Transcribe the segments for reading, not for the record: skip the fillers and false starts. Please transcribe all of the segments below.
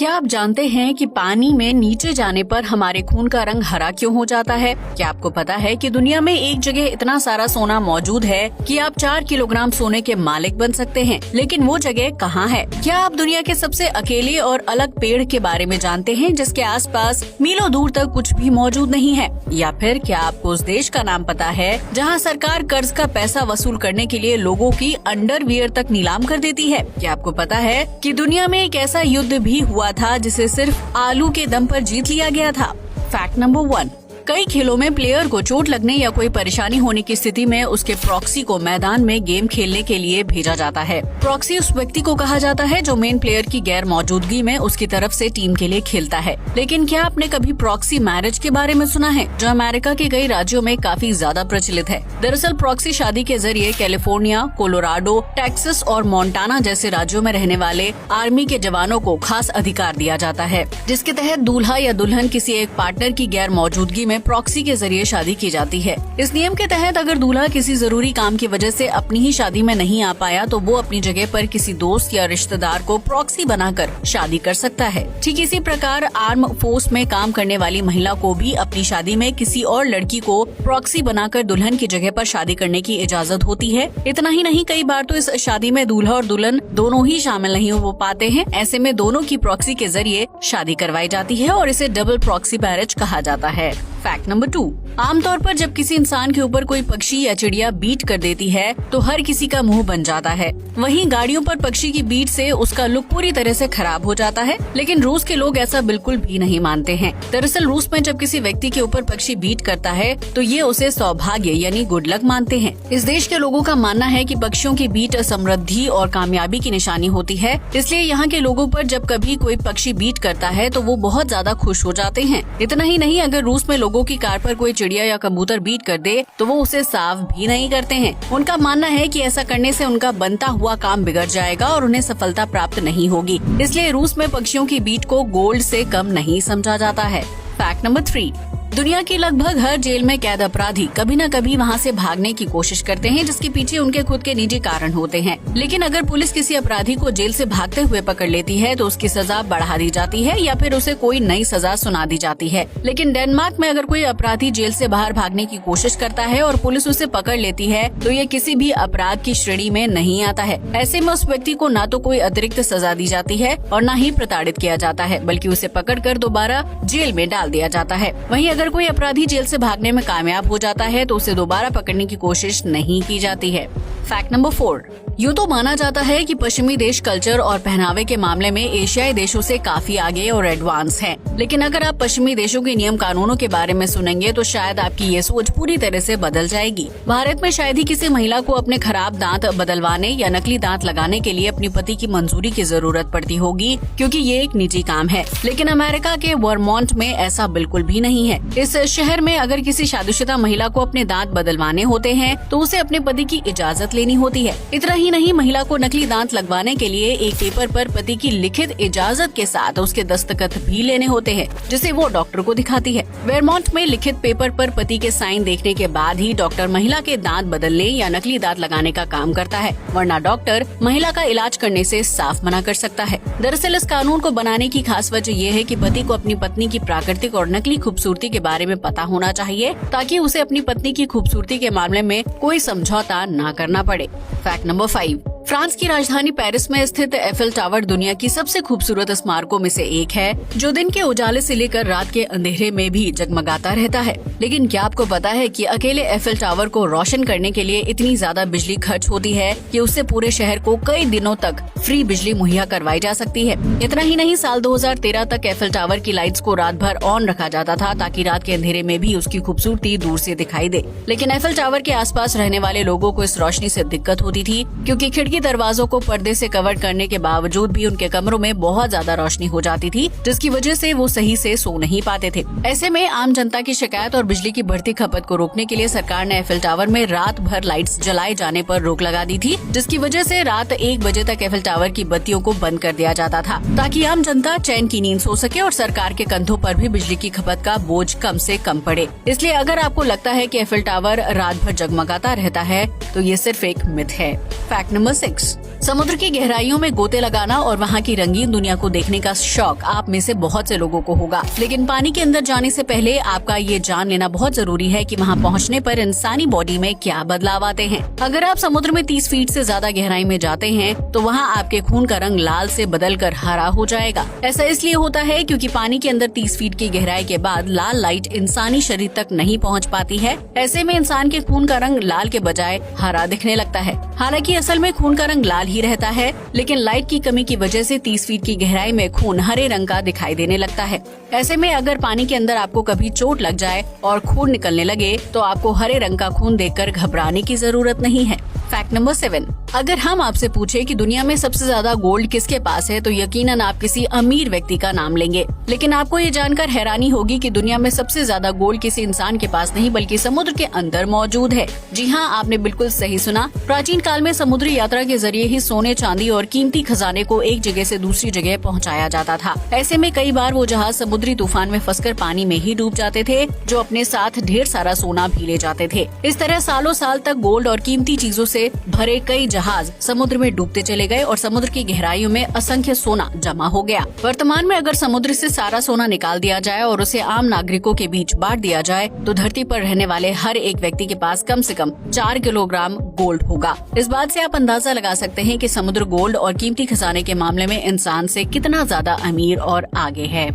क्या आप जानते हैं कि पानी में नीचे जाने पर हमारे खून का रंग हरा क्यों हो जाता है? क्या आपको पता है कि दुनिया में एक जगह इतना सारा सोना मौजूद है कि आप 4 किलोग्राम सोने के मालिक बन सकते हैं, लेकिन वो जगह कहाँ है? क्या आप दुनिया के सबसे अकेले और अलग पेड़ के बारे में जानते हैं जिसके आसपास मीलों दूर तक कुछ भी मौजूद नहीं है? या फिर क्या आपको उस देश का नाम पता है जहाँ सरकार कर्ज का पैसा वसूल करने के लिए लोगों की अंडरवियर तक नीलाम कर देती है? क्या आपको पता है कि दुनिया में एक ऐसा युद्ध भी हुआ था जिसे सिर्फ आलू के दम पर जीत लिया गया था? फैक्ट नंबर 1, कई खेलों में प्लेयर को चोट लगने या कोई परेशानी होने की स्थिति में उसके प्रॉक्सी को मैदान में गेम खेलने के लिए भेजा जाता है। प्रॉक्सी उस व्यक्ति को कहा जाता है जो मेन प्लेयर की गैर मौजूदगी में उसकी तरफ से टीम के लिए खेलता है। लेकिन क्या आपने कभी प्रॉक्सी मैरिज के बारे में सुना है, जो अमेरिका के कई राज्यों में काफी ज्यादा प्रचलित है? दरअसल प्रॉक्सी शादी के जरिए कैलिफोर्निया, कोलोराडो, टेक्सास और मोन्टाना जैसे राज्यों में रहने वाले आर्मी के जवानों को खास अधिकार दिया जाता है, जिसके तहत दूल्हा या दुल्हन किसी एक पार्टनर की गैर मौजूदगी में प्रॉक्सी के जरिए शादी की जाती है। इस नियम के तहत अगर दूल्हा किसी जरूरी काम की वजह से अपनी ही शादी में नहीं आ पाया तो वो अपनी जगह पर किसी दोस्त या रिश्तेदार को प्रॉक्सी बनाकर शादी कर सकता है। ठीक इसी प्रकार आर्म फोर्स में काम करने वाली महिला को भी अपनी शादी में किसी और लड़की को प्रॉक्सी बनाकर दुल्हन की जगह पर शादी करने की इजाजत होती है। इतना ही नहीं, कई बार तो इस शादी में दूल्हा और दुल्हन दोनों ही शामिल नहीं हो पाते हैं। ऐसे में दोनों की प्रॉक्सी के जरिए शादी करवाई जाती है और इसे डबल प्रॉक्सी मैरिज कहा जाता है। फैक्ट नंबर 2, आमतौर पर जब किसी इंसान के ऊपर कोई पक्षी या चिड़िया बीट कर देती है तो हर किसी का मुंह बन जाता है। वहीं गाड़ियों पर पक्षी की बीट से उसका लुक पूरी तरह से खराब हो जाता है, लेकिन रूस के लोग ऐसा बिल्कुल भी नहीं मानते हैं। दरअसल रूस में जब किसी व्यक्ति के ऊपर पक्षी बीट करता है तो ये उसे सौभाग्य यानी गुड लक मानते हैं। इस देश के लोगों का मानना है कि पक्षियों की बीट समृद्धि और कामयाबी की निशानी होती है, इसलिए यहाँ के लोगों पर जब कभी कोई पक्षी बीट करता है तो वो बहुत ज्यादा खुश हो जाते हैं। इतना ही नहीं, अगर रूस में लोगों की कार पर कोई चिड़िया या कबूतर बीट कर दे तो वो उसे साफ भी नहीं करते हैं। उनका मानना है कि ऐसा करने से उनका बनता हुआ काम बिगड़ जाएगा और उन्हें सफलता प्राप्त नहीं होगी। इसलिए रूस में पक्षियों की बीट को गोल्ड से कम नहीं समझा जाता है। फैक्ट नंबर 3, दुनिया की लगभग हर जेल में कैद अपराधी कभी न कभी वहां से भागने की कोशिश करते हैं, जिसके पीछे उनके खुद के निजी कारण होते हैं। लेकिन अगर पुलिस किसी अपराधी को जेल से भागते हुए पकड़ लेती है तो उसकी सजा बढ़ा दी जाती है या फिर उसे कोई नई सजा सुना दी जाती है। लेकिन डेनमार्क में अगर कोई अपराधी जेल से बाहर भागने की कोशिश करता है और पुलिस उसे पकड़ लेती है तो ये किसी भी अपराध की श्रेणी में नहीं आता है। ऐसे में उस व्यक्ति को न तो कोई अतिरिक्त सजा दी जाती है और न ही प्रताड़ित किया जाता है, बल्कि उसे पकड़कर दोबारा जेल में डाल दिया जाता है। वहीं अगर कोई अपराधी जेल से भागने में कामयाब हो जाता है तो उसे दोबारा पकड़ने की कोशिश नहीं की जाती है। फैक्ट नंबर 4, यूँ तो माना जाता है कि पश्चिमी देश कल्चर और पहनावे के मामले में एशियाई देशों से काफी आगे और एडवांस हैं। लेकिन अगर आप पश्चिमी देशों के नियम कानूनों के बारे में सुनेंगे तो शायद आपकी ये सोच पूरी तरह से बदल जाएगी। भारत में शायद ही किसी महिला को अपने खराब दांत बदलवाने या नकली दांत लगाने के लिए अपनी पति की मंजूरी की जरूरत पड़ती होगी, क्योंकि ये एक निजी काम है। लेकिन अमेरिका के वर्मोंट में ऐसा बिल्कुल भी नहीं है। इस शहर में अगर किसी शादीशुदा महिला को अपने दांत बदलवाने होते हैं तो उसे अपने पति की इजाजत लेनी होती है। इतना ही नहीं, महिला को नकली दांत लगवाने के लिए एक पेपर पर पति की लिखित इजाजत के साथ उसके दस्तखत भी लेने होते हैं, जिसे वो डॉक्टर को दिखाती है। वेरमोंट में लिखित पेपर पर पति के साइन देखने के बाद ही डॉक्टर महिला के दांत बदलने या नकली दांत लगाने का काम करता है, वरना डॉक्टर महिला का इलाज करने से साफ मना कर सकता है। दरअसल इस कानून को बनाने की खास वजह यह है कि पति को अपनी पत्नी की प्राकृतिक और नकली खूबसूरती के बारे में पता होना चाहिए, ताकि उसे अपनी पत्नी की खूबसूरती के मामले में कोई समझौता न करना पड़े। फैक्ट नंबर 5, फ्रांस की राजधानी पेरिस में स्थित एफिल टावर दुनिया की सबसे खूबसूरत स्मारकों में से एक है, जो दिन के उजाले से लेकर रात के अंधेरे में भी जगमगाता रहता है। लेकिन क्या आपको पता है कि अकेले एफिल टावर को रोशन करने के लिए इतनी ज्यादा बिजली खर्च होती है कि उससे पूरे शहर को कई दिनों तक फ्री बिजली मुहैया करवाई जा सकती है। इतना ही नहीं, साल 2013 तक एफिल टावर की लाइट्स को रात भर ऑन रखा जाता था, ताकि रात के अंधेरे में भी उसकी खूबसूरती दूर से दिखाई दे। लेकिन एफिल टावर के आसपास रहने वाले लोगों को इस रोशनी से दिक्कत होती थी, क्योंकि खिड़की दरवाजों को पर्दे से कवर करने के बावजूद भी उनके कमरों में बहुत ज्यादा रोशनी हो जाती थी, जिसकी वजह से वो सही से सो नहीं पाते थे। ऐसे में आम जनता की शिकायत और बिजली की बढ़ती खपत को रोकने के लिए सरकार ने एफिल टावर में रात भर लाइट्स जलाए जाने पर रोक लगा दी थी, जिसकी वजह से रात 1 बजे तक एफिल टावर की बत्तियों को बंद कर दिया जाता था, ताकि आम जनता चैन की नींद सो सके और सरकार के कंधों पर भी बिजली की खपत का बोझ कम से कम पड़े। इसलिए अगर आपको लगता है कि एफिल टावर रात भर जगमगाता रहता है तो ये सिर्फ एक मिथ है। फैक्ट नंबर 6, समुद्र की गहराइयों में गोते लगाना और वहाँ की रंगीन दुनिया को देखने का शौक आप में से बहुत से लोगों को होगा, लेकिन पानी के अंदर जाने से पहले आपका ये जान लेना बहुत जरूरी है कि वहाँ पहुँचने पर इंसानी बॉडी में क्या बदलाव आते हैं। अगर आप समुद्र में 30 फीट से ज्यादा गहराई में जाते हैं तो वहाँ आपके खून का रंग लाल से बदलकर हरा हो जाएगा। ऐसा इसलिए होता है क्योंकि पानी के अंदर 30 फीट की गहराई के बाद लाल लाइट इंसानी शरीर तक नहीं पहुँच पाती है। ऐसे में इंसान के खून का रंग लाल के बजाय हरा दिखने लगता है। हालांकि असल में खून का रंग लाल ही रहता है, लेकिन लाइट की कमी की वजह से 30 फीट की गहराई में खून हरे रंग का दिखाई देने लगता है। ऐसे में अगर पानी के अंदर आपको कभी चोट लग जाए और खून निकलने लगे तो आपको हरे रंग का खून देखकर घबराने की जरूरत नहीं है। फैक्ट नंबर 7, अगर हम आपसे पूछे कि दुनिया में सबसे ज्यादा गोल्ड किसके पास है तो यकीनन आप किसी अमीर व्यक्ति का नाम लेंगे, लेकिन आपको ये जानकर हैरानी होगी कि दुनिया में सबसे ज्यादा गोल्ड किसी इंसान के पास नहीं बल्कि समुद्र के अंदर मौजूद है। जी हाँ, आपने बिल्कुल सही सुना। प्राचीन काल में समुद्री यात्रा के जरिए ही सोने, चांदी और कीमती खजाने को एक जगह से दूसरी जगह पहुँचाया जाता था। ऐसे में कई बार वो जहाज समुद्री तूफान में फंसकर पानी में ही डूब जाते थे, जो अपने साथ ढेर सारा सोना भी ले जाते थे। इस तरह सालों साल तक गोल्ड और कीमती चीजों से भरे कई जहाज समुद्र में डूबते चले गए और समुद्र की गहराइयों में असंख्य सोना जमा हो गया। वर्तमान में अगर समुद्र से सारा सोना निकाल दिया जाए और उसे आम नागरिकों के बीच बांट दिया जाए तो धरती पर रहने वाले हर एक व्यक्ति के पास कम से कम 4 किलोग्राम गोल्ड होगा। इस बात से आप अंदाजा लगा सकते हैं कि समुद्र गोल्ड और कीमती खजाने के मामले में इंसान से कितना ज्यादा अमीर और आगे है।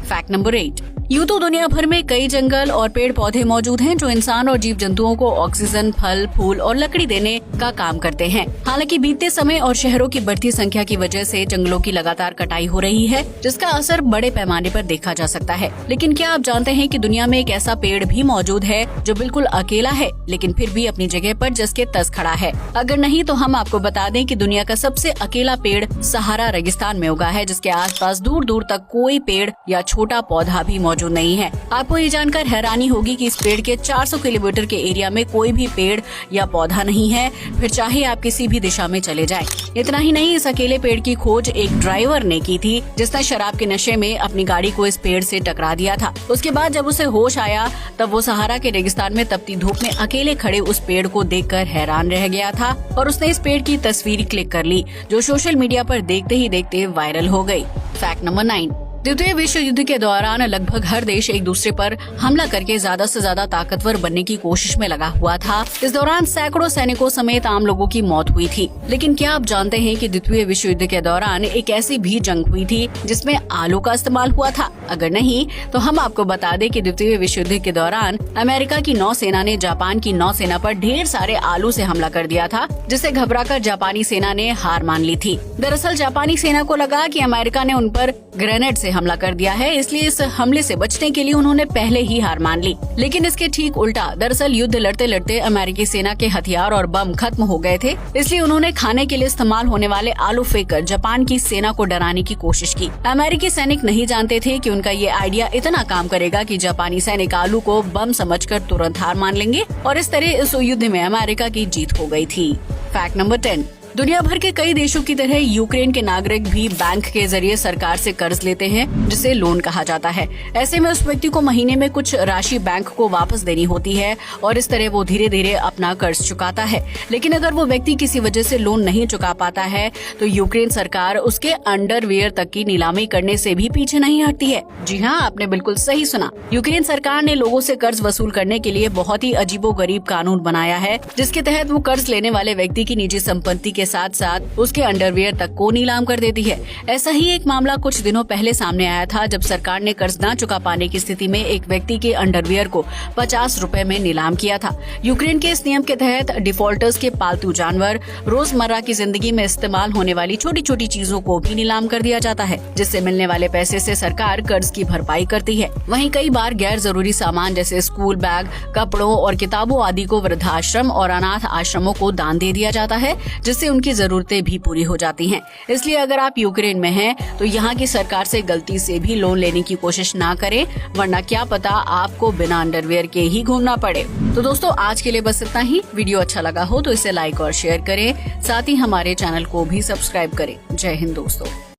फैक्ट नंबर 8, यूं तो दुनिया भर में कई जंगल और पेड़ पौधे मौजूद हैं जो इंसान और जीव जंतुओं को ऑक्सीजन, फल, फूल और लकड़ी देने का काम करते हैं। हालांकि बीतते समय और शहरों की बढ़ती संख्या की वजह से जंगलों की लगातार कटाई हो रही है, जिसका असर बड़े पैमाने पर देखा जा सकता है। लेकिन क्या आप जानते हैं कि दुनिया में एक ऐसा पेड़ भी मौजूद है जो बिल्कुल अकेला है लेकिन फिर भी अपनी जगह पर जस के तस खड़ा है? अगर नहीं तो हम आपको बता दें कि दुनिया का सबसे अकेला पेड़ सहारा रेगिस्तान में उगा है, जिसके आसपास दूर दूर तक कोई पेड़ या छोटा पौधा भी मौजूद नहीं है। आपको ये जानकर हैरानी होगी कि इस पेड़ के 400 किलोमीटर के एरिया में कोई भी पेड़ या पौधा नहीं है, फिर चाहे आप किसी भी दिशा में चले जाएं। इतना ही नहीं, इस अकेले पेड़ की खोज एक ड्राइवर ने की थी जिसने शराब के नशे में अपनी गाड़ी को इस पेड़ से टकरा दिया था। उसके बाद जब उसे होश आया तब वो सहारा के रेगिस्तान में तपती धूप में अकेले खड़े उस पेड़ को देखकर हैरान रह गया था और उसने इस पेड़ की तस्वीर क्लिक कर ली, जो सोशल मीडिया पर देखते ही देखते वायरल हो गई। फैक्ट नंबर 9, द्वितीय विश्व युद्ध के दौरान लगभग हर देश एक दूसरे पर हमला करके ज्यादा से ज्यादा ताकतवर बनने की कोशिश में लगा हुआ था। इस दौरान सैकड़ों सैनिकों समेत आम लोगों की मौत हुई थी। लेकिन क्या आप जानते हैं कि द्वितीय विश्व युद्ध के दौरान एक ऐसी भी जंग हुई थी जिसमें आलू का इस्तेमाल हुआ था? अगर नहीं तो हम आपको बता दें कि द्वितीय विश्व युद्ध के दौरान अमेरिका की नौसेना ने जापान की नौसेना पर ढेर सारे आलू से हमला कर दिया था, जिससे घबराकर जापानी सेना ने हार मान ली थी। दरअसल जापानी सेना को लगा कि अमेरिका ने उन पर ग्रेनेड से हमला कर दिया है, इसलिए इस हमले से बचने के लिए उन्होंने पहले ही हार मान ली। लेकिन इसके ठीक उल्टा, दरअसल युद्ध लड़ते लड़ते अमेरिकी सेना के हथियार और बम खत्म हो गए थे, इसलिए उन्होंने खाने के लिए इस्तेमाल होने वाले आलू फेंककर जापान की सेना को डराने की कोशिश की। अमेरिकी सैनिक नहीं जानते थे कि उनका ये आइडिया इतना काम करेगा कि जापानी सैनिक आलू को बम समझकर तुरंत हार मान लेंगे और इस तरह इस युद्ध में अमेरिका की जीत हो गई थी। फैक्ट नंबर 10, दुनिया भर के कई देशों की तरह यूक्रेन के नागरिक भी बैंक के जरिए सरकार से कर्ज लेते हैं, जिसे लोन कहा जाता है। ऐसे में उस व्यक्ति को महीने में कुछ राशि बैंक को वापस देनी होती है और इस तरह वो धीरे धीरे अपना कर्ज चुकाता है। लेकिन अगर वो व्यक्ति किसी वजह से लोन नहीं चुका पाता है तो यूक्रेन सरकार उसके अंडरवियर तक की नीलामी करने से भी पीछे नहीं हटती है। जी हाँ, आपने बिल्कुल सही सुना। यूक्रेन सरकार ने लोगों से कर्ज वसूल करने के लिए बहुत ही अजीबोगरीब कानून बनाया है, जिसके तहत वो कर्ज लेने वाले व्यक्ति की निजी संपत्ति के साथ साथ उसके अंडरवियर तक को नीलाम कर देती है। ऐसा ही एक मामला कुछ दिनों पहले सामने आया था, जब सरकार ने कर्ज न चुका पाने की स्थिति में एक व्यक्ति के अंडरवियर को 50 रुपए में नीलाम किया था। यूक्रेन के इस नियम के तहत डिफॉल्टर्स के पालतू जानवर, रोजमर्रा की जिंदगी में इस्तेमाल होने वाली छोटी छोटी चीजों को भी नीलाम कर दिया जाता है, जिससे मिलने वाले पैसे से सरकार कर्ज की भरपाई करती है। वहीं कई बार गैर जरूरी सामान जैसे स्कूल बैग, कपड़ों और किताबों आदि को वृद्धाश्रम और अनाथ आश्रमों को दान दे दिया जाता है, जिससे उनकी जरूरतें भी पूरी हो जाती हैं। इसलिए अगर आप यूक्रेन में हैं तो यहाँ की सरकार से गलती से भी लोन लेने की कोशिश ना करें, वरना क्या पता आपको बिना अंडरवियर के ही घूमना पड़े। तो दोस्तों, आज के लिए बस इतना ही। वीडियो अच्छा लगा हो तो इसे लाइक और शेयर करें, साथ ही हमारे चैनल को भी सब्सक्राइब करें। जय हिंद दोस्तों।